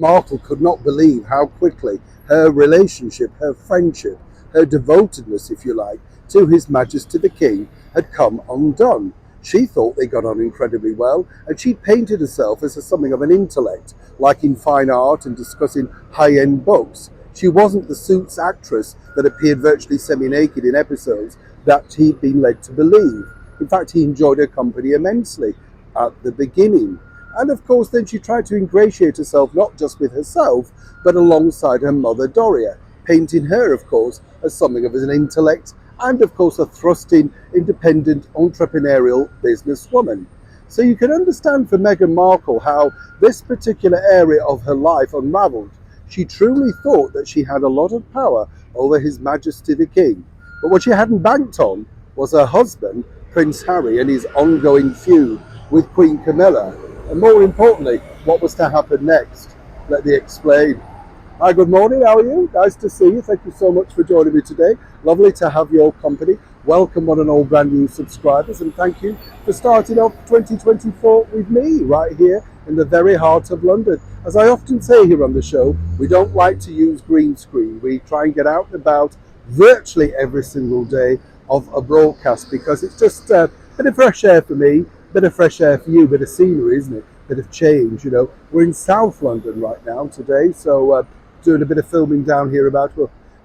Markle could not believe how quickly her relationship, her friendship, her devotedness, if you like, to His Majesty the King had come undone. She thought they got on incredibly well, and she painted herself as something of an intellect, like in fine art and discussing high-end books. She wasn't the Suits actress that appeared virtually semi-naked in episodes that he'd been led to believe. In fact, he enjoyed her company immensely at the beginning. And of course, then she tried to ingratiate herself not just with herself, but alongside her mother Doria, painting her, of course, as something of an intellect and, of course, a thrusting, independent, entrepreneurial businesswoman. So you can understand for Meghan Markle how this particular area of her life unravelled. She truly thought that she had a lot of power over His Majesty the King. But what she hadn't banked on was her husband, Prince Harry, and his ongoing feud with Queen Camilla. And more importantly, what was to happen next? Let me explain. Hi, good morning. How are you? Nice to see you. Thank you so much for joining me today. Lovely to have your company. Welcome one and all brand new subscribers, and thank you for starting off 2024 with me right here in the very heart of London. As I often say here on the show, we don't like to use green screen. We try and get out and about virtually every single day of a broadcast because it's just a bit of fresh air for me, bit of fresh air for you, bit of scenery, isn't it? Bit of change, you know. We're in South London right now today, so doing a bit of filming down here about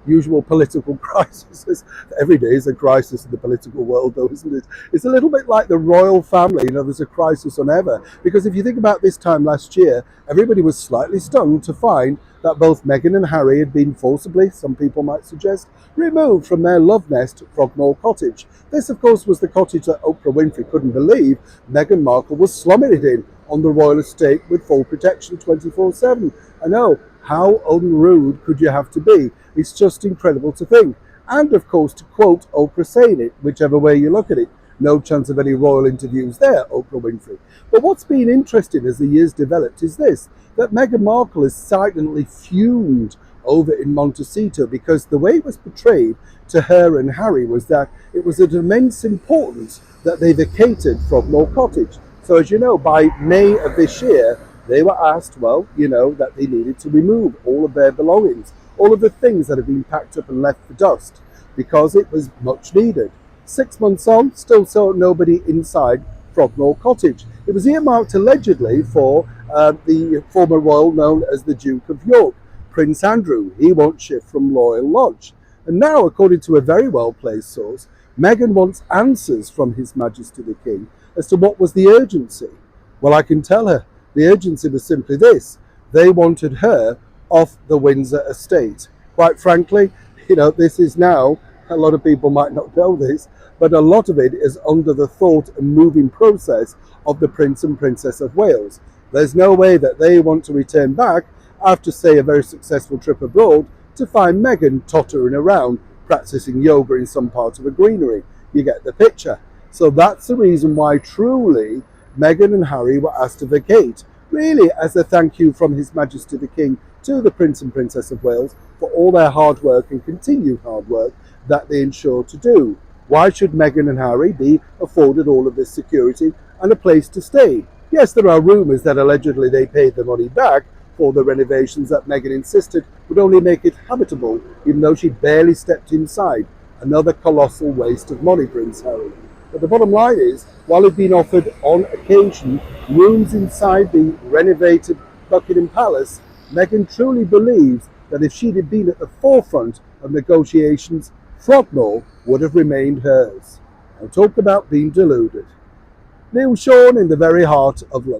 usual political crises. Every day is a crisis in the political world, though, isn't it? It's a little bit like the royal family, you know, there's a crisis on ever. Because if you think about this time last year, everybody was slightly stunned to find that both Meghan and Harry had been forcibly, some people might suggest, removed from their love nest, Frogmore Cottage. This, of course, was the cottage that Oprah Winfrey couldn't believe Meghan Markle was slumming it in on the royal estate with full protection 24/7. I know, how unrude could you have to be? It's just incredible to think. And of course, to quote Oprah saying it, whichever way you look at it, no chance of any royal interviews there, Oprah Winfrey. But what's been interesting as the years developed is this, that Meghan Markle is silently fumed over in Montecito because the way it was portrayed to her and Harry was that it was of immense importance that they vacated Frogmore Cottage. So as you know, by May of this year, they were asked, well, you know, that they needed to remove all of their belongings, all of the things that had been packed up and left for dust, because it was much needed. 6 months on, still saw nobody inside Frogmore Cottage. It was earmarked allegedly for the former royal known as the Duke of York, Prince Andrew. He won't shift from Royal Lodge. And now, according to a very well-placed source, Meghan wants answers from His Majesty the King as to what was the urgency. Well, I can tell her. The urgency was simply this. They wanted her off the Windsor estate. Quite frankly, you know, this is now, a lot of people might not know this, but a lot of it is under the thought and moving process of the Prince and Princess of Wales. There's no way that they want to return back after, say, a very successful trip abroad to find Meghan tottering around practicing yoga in some part of a greenery. You get the picture. So that's the reason why truly Meghan and Harry were asked to vacate, really as a thank you from His Majesty the King to the Prince and Princess of Wales for all their hard work and continued hard work that they ensured to do. Why should Meghan and Harry be afforded all of this security and a place to stay? Yes, there are rumours that allegedly they paid the money back for the renovations that Meghan insisted would only make it habitable, even though she barely stepped inside. Another colossal waste of money, Prince Harry. But the bottom line is, while he'd been offered on occasion rooms inside the renovated Buckingham Palace, Meghan truly believes that if she'd have been at the forefront of negotiations, Frogmore would have remained hers. Now talk about being deluded. Neil Sean in the very heart of London.